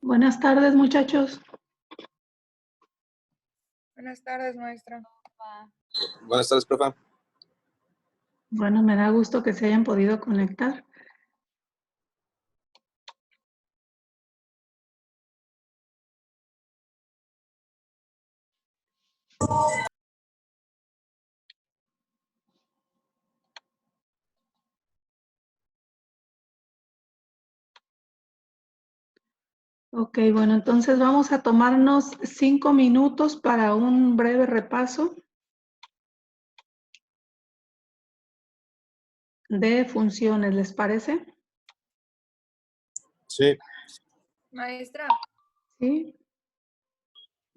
Buenas tardes, muchachos. Buenas tardes, maestra. Buenas tardes, profe. Bueno, me da gusto que se hayan podido conectar. Ok, bueno, entonces vamos a tomarnos 5 minutos para un breve repaso de funciones, ¿les parece? Sí. Maestra, Sí,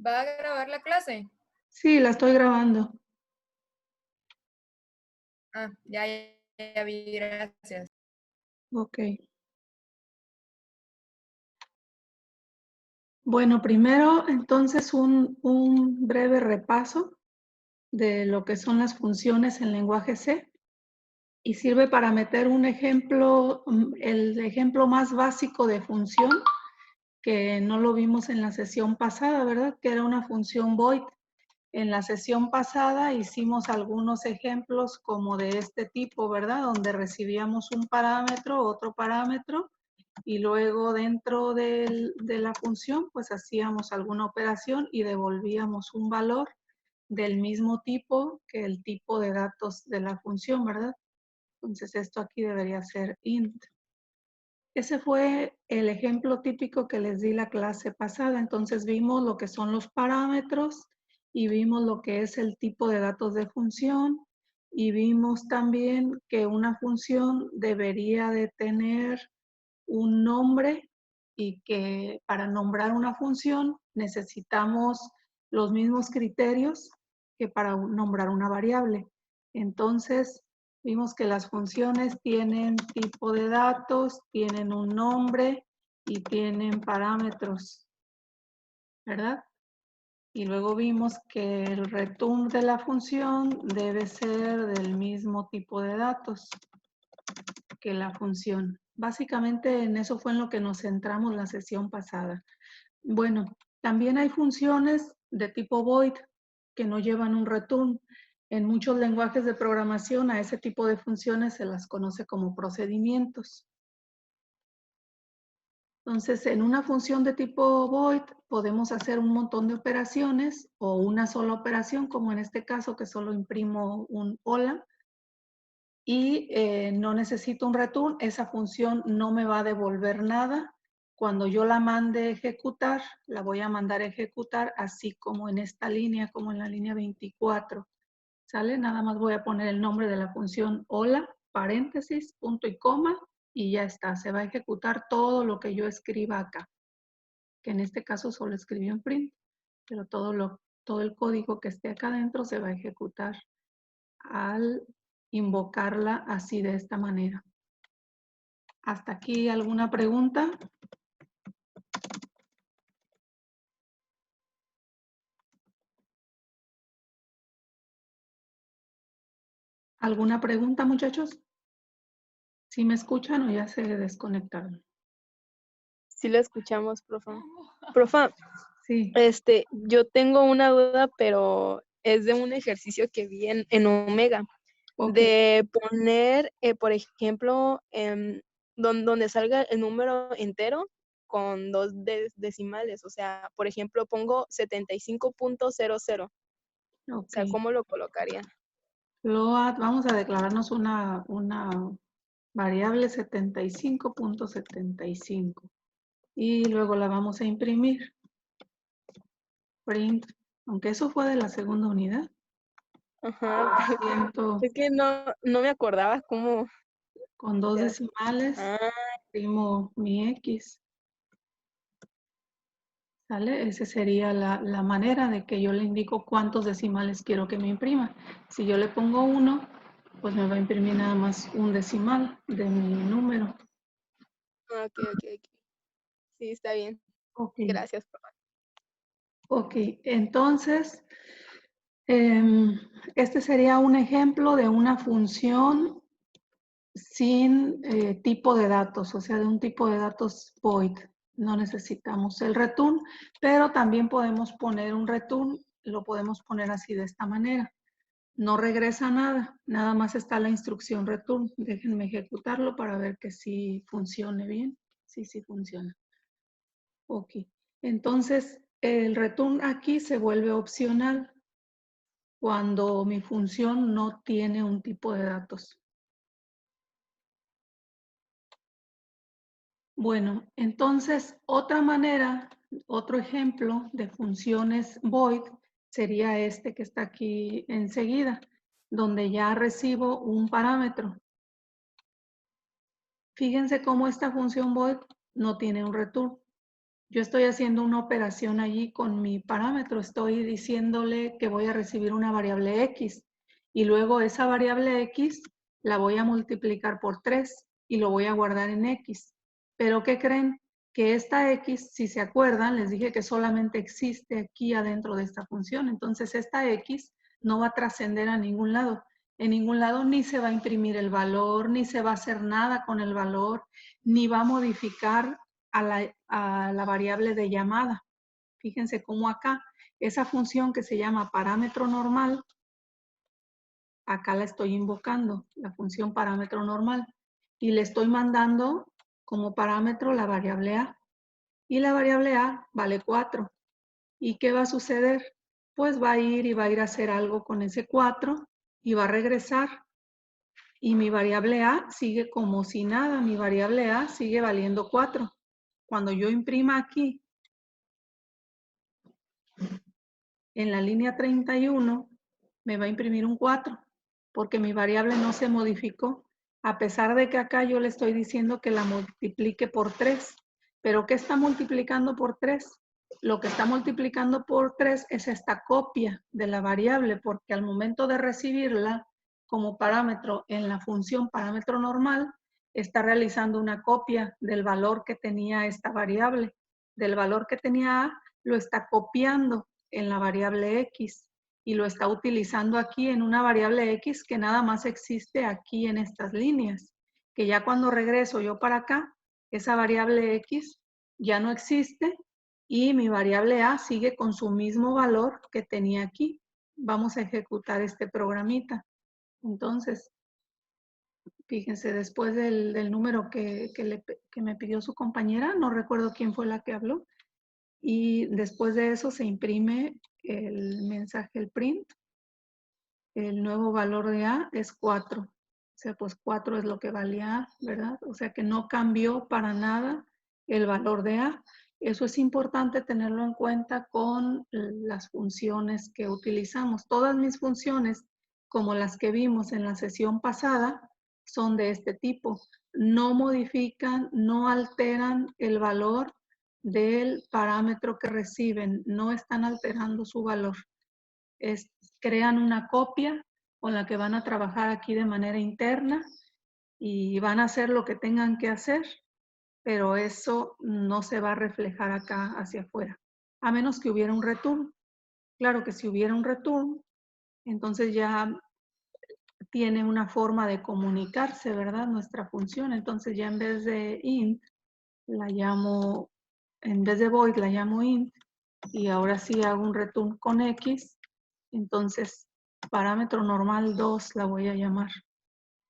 ¿va a grabar la clase? sí, la estoy grabando. Ah, ya vi, gracias. Ok. Bueno, primero, entonces, un breve repaso de lo que son las funciones en lenguaje C. Y sirve para meter un ejemplo, el ejemplo más básico de función, que no lo vimos en la sesión pasada, ¿verdad? Que era una función void. En la sesión pasada hicimos algunos ejemplos como de este tipo, ¿verdad? Donde recibíamos un parámetro, otro parámetro, y luego dentro de la función, pues hacíamos alguna operación y devolvíamos un valor del mismo tipo que el tipo de datos de la función, ¿verdad? Entonces esto aquí debería ser int. Ese fue el ejemplo típico que les di la clase pasada. Entonces vimos lo que son los parámetros y vimos lo que es el tipo de datos de función y vimos también que una función debería de tener un nombre y que para nombrar una función necesitamos los mismos criterios que para nombrar una variable. Entonces, vimos que las funciones tienen tipo de datos, tienen un nombre y tienen parámetros, ¿verdad? Y luego vimos que el return de la función debe ser del mismo tipo de datos que la función. Básicamente en eso fue en lo que nos centramos la sesión pasada. Bueno, también hay funciones de tipo void que no llevan un return. En muchos lenguajes de programación a ese tipo de funciones se las conoce como procedimientos. Entonces, en una función de tipo void podemos hacer un montón de operaciones o una sola operación, como en este caso que solo imprimo un hola, y no necesito un return, esa función no me va a devolver nada. Cuando yo la mande ejecutar, la voy a mandar a ejecutar así como en esta línea, como en la línea 24. ¿Sale? Nada más voy a poner el nombre de la función hola, paréntesis, punto y coma, y ya está. Se va a ejecutar todo lo que yo escriba acá, que en este caso solo escribí un print, pero todo el código que esté acá adentro se va a ejecutar al invocarla así de esta manera. ¿Hasta aquí alguna pregunta? ¿Alguna pregunta, muchachos? ¿Sí me escuchan o ya se desconectaron? Sí la escuchamos, profa. Profa, Sí. yo tengo una duda, pero es de un ejercicio que vi en Omega. Ok. De poner, por ejemplo, donde salga el número entero con dos decimales. O sea, por ejemplo, pongo 75.00. O sea, Ok. ¿cómo lo colocaría? Vamos a declararnos una variable 75.75 y luego la vamos a imprimir. Print, aunque eso fue de la segunda unidad. Ajá. Siento Es que no me acordaba cómo. con dos decimales, Ah, imprimo mi X. ¿Sale? Esa sería la manera de que yo le indico cuántos decimales quiero que me imprima. Si yo le pongo 1, pues me va a imprimir nada más un decimal de mi número. ok. Sí, está bien. Ok. Gracias, profa. Ok, entonces, este sería un ejemplo de una función sin tipo de datos, o sea, de un tipo de datos void, No necesitamos el return, pero también podemos poner un return, lo podemos poner así de esta manera. No regresa nada, nada más está la instrucción return. Déjenme ejecutarlo para ver que sí funcione bien. Sí funciona. Ok, entonces el return aquí se vuelve opcional cuando mi función no tiene un tipo de datos. Bueno, entonces otra manera, otro ejemplo de funciones void sería este que está aquí enseguida, donde ya recibo un parámetro. Fíjense cómo esta función void no tiene un return. Yo estoy haciendo una operación allí con mi parámetro, estoy diciéndole que voy a recibir una variable X y luego esa variable X la voy a multiplicar por 3 y lo voy a guardar en X. Pero ¿qué creen? Que esta X, si se acuerdan, les dije que solamente existe aquí adentro de esta función. Entonces esta X no va a trascender a ningún lado. En ningún lado ni se va a imprimir el valor, ni se va a hacer nada con el valor, ni va a modificar a la variable de llamada. Fíjense cómo acá, esa función que se llama parámetro normal, acá la estoy invocando, la función parámetro normal, y le estoy mandando como parámetro la variable A. Y la variable A vale 4. ¿Y qué va a suceder? Pues va a ir a hacer algo con ese 4 y va a regresar. Y mi variable A sigue como si nada, mi variable A sigue valiendo 4. Cuando yo imprima aquí, en la línea 31, me va a imprimir un 4, porque mi variable no se modificó, a pesar de que acá yo le estoy diciendo que la multiplique por 3. ¿Pero qué está multiplicando por 3? Lo que está multiplicando por 3 es esta copia de la variable, porque al momento de recibirla como parámetro en la función parámetro normal, está realizando una copia del valor que tenía esta variable. Del valor que tenía A, lo está copiando en la variable X y lo está utilizando aquí en una variable X que nada más existe aquí en estas líneas, que ya cuando regreso yo para acá, esa variable X ya no existe y mi variable A sigue con su mismo valor que tenía aquí. Vamos a ejecutar este programita. Entonces, fíjense, después del número que me pidió su compañera, no recuerdo quién fue la que habló, y después de eso se imprime el mensaje, el print. El nuevo valor de A es 4. O sea, pues 4 es lo que valía A, ¿verdad? O sea que no cambió para nada el valor de A. Eso es importante tenerlo en cuenta con las funciones que utilizamos. Todas mis funciones, como las que vimos en la sesión pasada, son de este tipo. No modifican, no alteran el valor del parámetro que reciben. No están alterando su valor. Crean una copia con la que van a trabajar aquí de manera interna y van a hacer lo que tengan que hacer, pero eso no se va a reflejar acá hacia afuera, a menos que hubiera un return. Claro que si hubiera un return, entonces ya tiene una forma de comunicarse, ¿verdad? Nuestra función. Entonces ya en vez de int, la llamo, en vez de void, la llamo int, y ahora sí hago un return con X, entonces parámetro normal 2 la voy a llamar,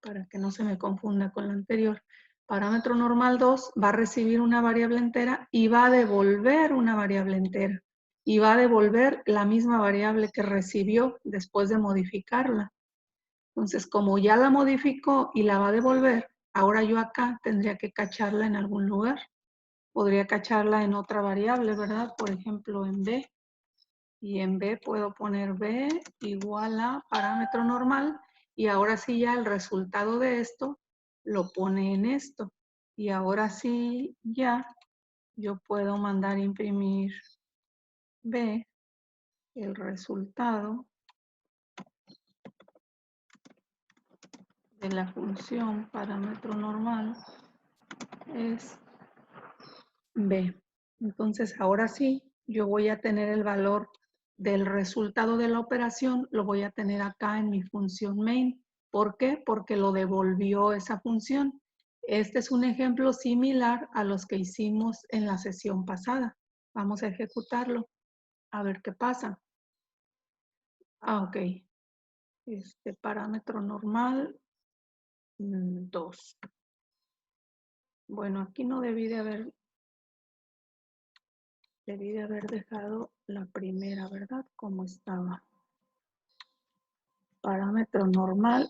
para que no se me confunda con la anterior. Parámetro normal 2 va a recibir una variable entera y va a devolver una variable entera. Y va a devolver la misma variable que recibió después de modificarla. Entonces, como ya la modificó y la va a devolver, ahora yo acá tendría que cacharla en algún lugar. Podría cacharla en otra variable, ¿verdad? Por ejemplo, en B. Y en B puedo poner B igual a parámetro normal. Y ahora sí ya el resultado de esto lo pone en esto. Y ahora sí ya yo puedo mandar imprimir B, el resultado de la función parámetro normal es B. Entonces ahora sí yo voy a tener el valor del resultado de la operación, lo voy a tener acá en mi función main. ¿Por qué? Porque lo devolvió esa función. Este es un ejemplo similar a los que hicimos en la sesión pasada. Vamos a ejecutarlo, a ver qué pasa. Ok. Este parámetro normal, 2. Bueno, aquí no debí de haber dejado la primera, ¿verdad? Como estaba. Parámetro normal.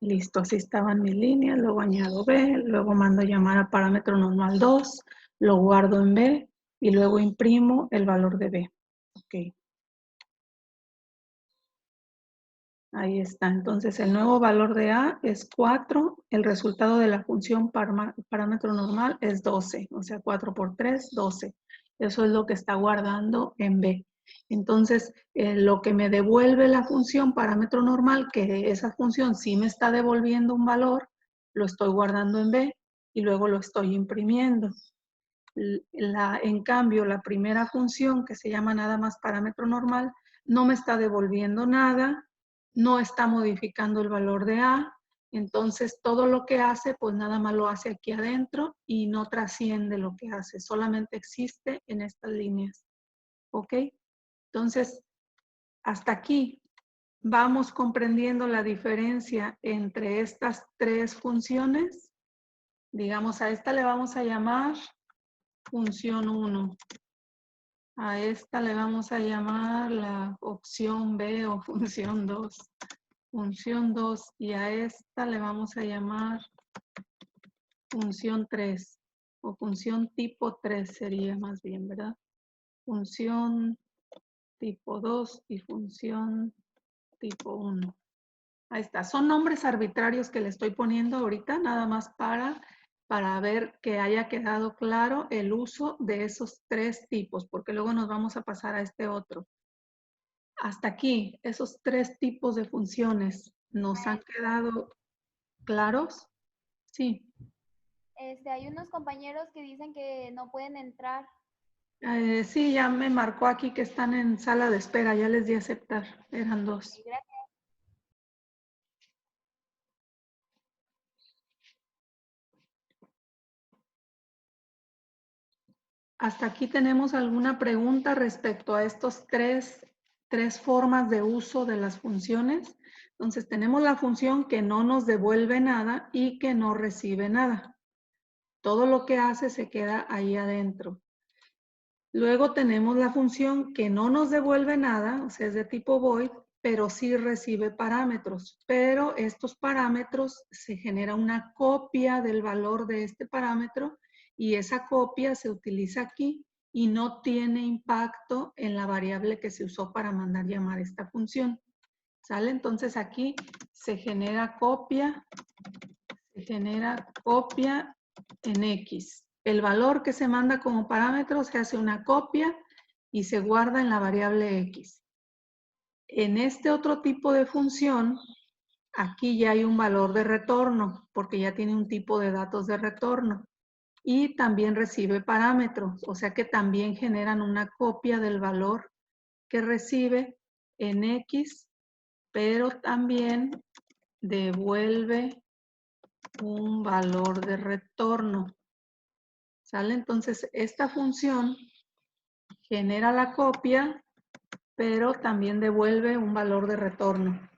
Listo, así estaban mis líneas. Luego añado B, luego mando llamar a parámetro normal 2, lo guardo en B y luego imprimo el valor de B. Ok. Ahí está. Entonces, el nuevo valor de A es 4. El resultado de la función parámetro normal es 12. O sea, 4 por 3, 12. Eso es lo que está guardando en B. Entonces, lo que me devuelve la función parámetro normal, que esa función sí me está devolviendo un valor, lo estoy guardando en B y luego lo estoy imprimiendo. En cambio, la primera función, que se llama nada más parámetro normal, no me está devolviendo nada, no está modificando el valor de A, entonces todo lo que hace, pues nada más lo hace aquí adentro y no trasciende lo que hace, solamente existe en estas líneas. ¿Ok? Entonces, hasta aquí vamos comprendiendo la diferencia entre estas tres funciones. Digamos, a esta le vamos a llamar función 1. A esta le vamos a llamar la opción B o función 2. Función 2. Y a esta le vamos a llamar función 3. O función tipo 3 sería más bien, ¿verdad? Función tipo 2 y función tipo 1. Ahí está. Son nombres arbitrarios que le estoy poniendo ahorita, nada más para ver que haya quedado claro el uso de esos tres tipos, porque luego nos vamos a pasar a este otro. Hasta aquí, esos tres tipos de funciones, ¿nos han quedado claros? Sí. Hay unos compañeros que dicen que no pueden entrar. Sí, ya me marcó aquí que están en sala de espera, ya les di a aceptar, eran 2. Gracias. ¿Hasta aquí tenemos alguna pregunta respecto a estos tres formas de uso de las funciones? Entonces tenemos la función que no nos devuelve nada y que no recibe nada. Todo lo que hace se queda ahí adentro. Luego tenemos la función que no nos devuelve nada, o sea, es de tipo void, pero sí recibe parámetros. Pero estos parámetros se genera una copia del valor de este parámetro y esa copia se utiliza aquí y no tiene impacto en la variable que se usó para mandar llamar esta función. ¿Sale? Entonces aquí se genera copia en X. El valor que se manda como parámetro se hace una copia y se guarda en la variable X. En este otro tipo de función, aquí ya hay un valor de retorno, porque ya tiene un tipo de datos de retorno. Y también recibe parámetros, o sea que también generan una copia del valor que recibe en X, pero también devuelve un valor de retorno. ¿Sale? Entonces, esta función genera la copia, pero también devuelve un valor de retorno.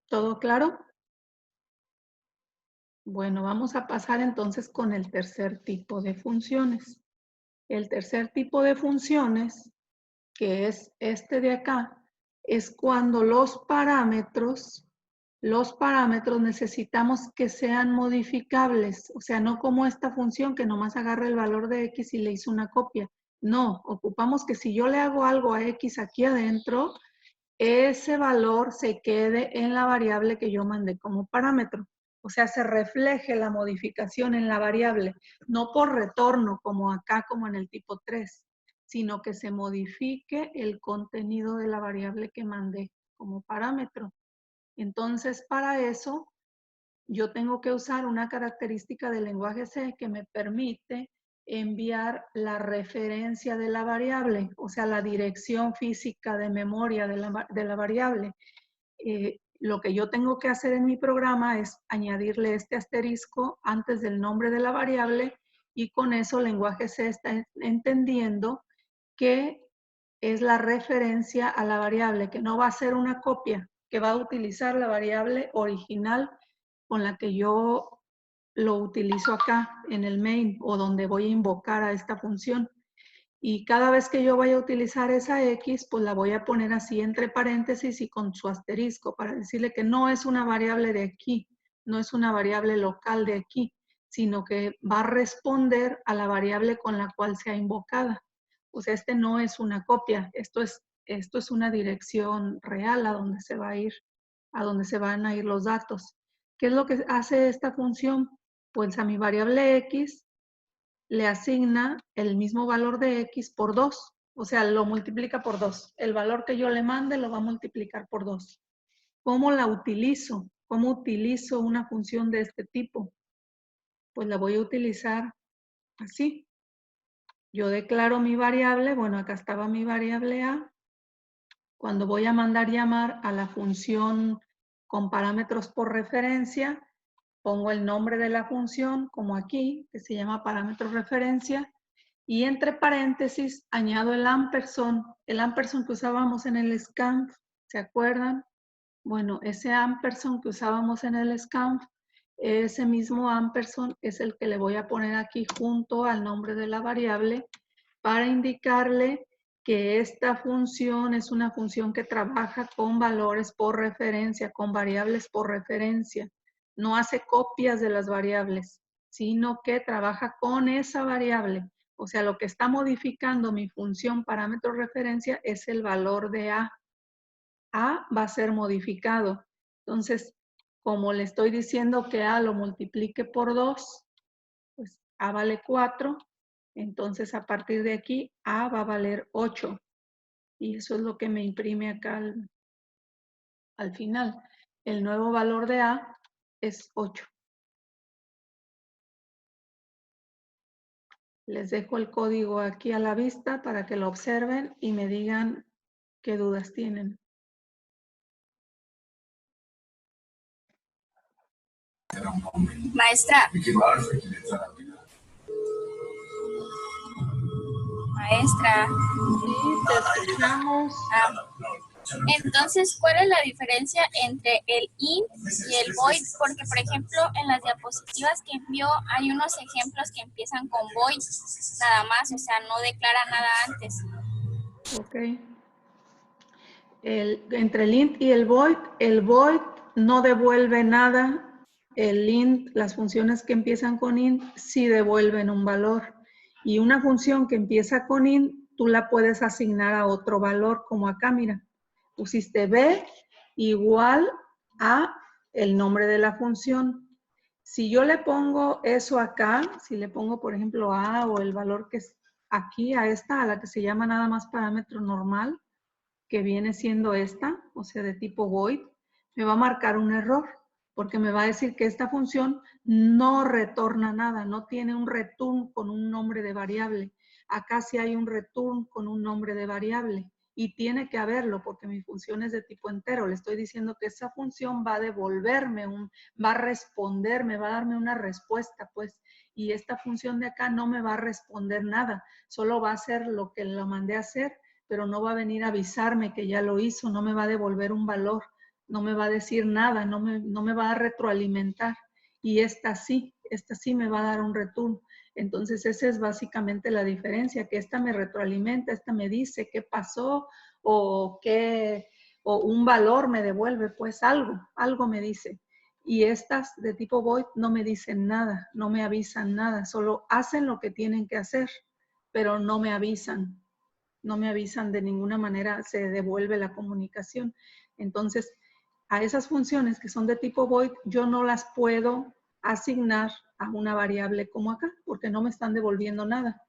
¿Todo claro? Bueno, vamos a pasar entonces con el tercer tipo de funciones. El tercer tipo de funciones, que es este de acá, es cuando los parámetros necesitamos que sean modificables, o sea, no como esta función que nomás agarra el valor de X y le hizo una copia. No, ocupamos que si yo le hago algo a X aquí adentro, ese valor se quede en la variable que yo mandé como parámetro. O sea, se refleje la modificación en la variable, no por retorno como acá, como en el tipo 3, sino que se modifique el contenido de la variable que mandé como parámetro. Entonces, para eso, yo tengo que usar una característica del lenguaje C que me permite enviar la referencia de la variable, o sea, la dirección física de memoria de la variable. Lo que yo tengo que hacer en mi programa es añadirle este asterisco antes del nombre de la variable y con eso el lenguaje C está entendiendo que es la referencia a la variable, que no va a ser una copia, que va a utilizar la variable original con la que yo lo utilizo acá en el main o donde voy a invocar a esta función. Y cada vez que yo vaya a utilizar esa X, pues la voy a poner así entre paréntesis y con su asterisco para decirle que no es una variable de aquí, no es una variable local de aquí, sino que va a responder a la variable con la cual sea invocada. O sea, este no es una copia, esto es una dirección real a donde se va a ir, a donde se van a ir los datos. ¿Qué es lo que hace esta función? Pues a mi variable X le asigna el mismo valor de X por 2. O sea, lo multiplica por 2. El valor que yo le mande lo va a multiplicar por 2. ¿Cómo la utilizo? ¿Cómo utilizo una función de este tipo? Pues la voy a utilizar así. Yo declaro mi variable, bueno, acá estaba mi variable A. Cuando voy a mandar llamar a la función con parámetros por referencia, pongo el nombre de la función, como aquí, que se llama parámetro referencia, y entre paréntesis añado el ampersand que usábamos en el scanf, ¿se acuerdan? Bueno, ese ampersand que usábamos en el scanf, ese mismo ampersand es el que le voy a poner aquí junto al nombre de la variable para indicarle que esta función es una función que trabaja con valores por referencia, con variables por referencia. No hace copias de las variables, sino que trabaja con esa variable. O sea, lo que está modificando mi función parámetro referencia es el valor de A. A va a ser modificado. Entonces, como le estoy diciendo que A lo multiplique por 2, pues A vale 4. Entonces, a partir de aquí, A va a valer 8. Y eso es lo que me imprime acá al final. El nuevo valor de A es 8. Les dejo el código aquí a la vista para que lo observen y me digan qué dudas tienen. Maestra. Maestra. Sí, te escuchamos. Entonces, ¿cuál es la diferencia entre el int y el void? Porque, por ejemplo, en las diapositivas que envió hay unos ejemplos que empiezan con void, nada más, o sea, no declara nada antes. Ok. Entre el int y el void no devuelve nada. El int, las funciones que empiezan con int, sí devuelven un valor. Y una función que empieza con int, tú la puedes asignar a otro valor, como acá, mira. Pusiste b igual a el nombre de la función. Si yo le pongo eso acá, si le pongo, por ejemplo, a o el valor que es aquí, a esta, a la que se llama nada más parámetro normal, que viene siendo esta, o sea, de tipo void, me va a marcar un error, porque me va a decir que esta función no retorna nada, no tiene un return con un nombre de variable. Acá sí hay un return con un nombre de variable y tiene que haberlo porque mi función es de tipo entero. Le estoy diciendo que esa función va a devolverme, va a responderme, va a darme una respuesta, pues, y esta función de acá no me va a responder nada, solo va a hacer lo que lo mandé a hacer, pero no va a venir a avisarme que ya lo hizo, no me va a devolver un valor, no me va a decir nada, no me va a retroalimentar. Y esta sí me va a dar un return. Entonces esa es básicamente la diferencia, que esta me retroalimenta, esta me dice qué pasó o un valor me devuelve, pues algo me dice. Y estas de tipo void no me dicen nada, no me avisan nada, solo hacen lo que tienen que hacer, pero no me avisan. No me avisan de ninguna manera, se devuelve la comunicación. Entonces, a esas funciones que son de tipo void, yo no las puedo asignar a una variable como acá, porque no me están devolviendo nada.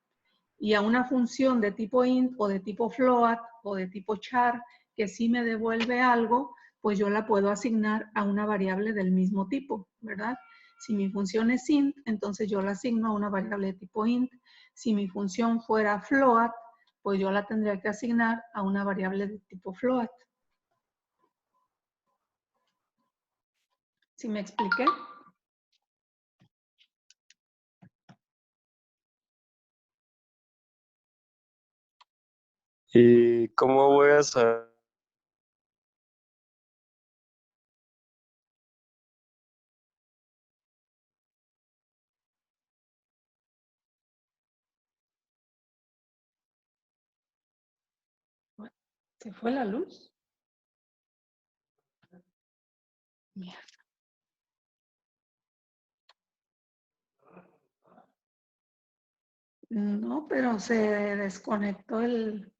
Y a una función de tipo int o de tipo float o de tipo char, que sí me devuelve algo, pues yo la puedo asignar a una variable del mismo tipo, ¿verdad? Si mi función es int, entonces yo la asigno a una variable de tipo int. Si mi función fuera float, pues yo la tendría que asignar a una variable de tipo float. ¿Sí me expliqué? ¿Y cómo voy a saber? ¿Se fue la luz? Mierda. No, pero se desconectó el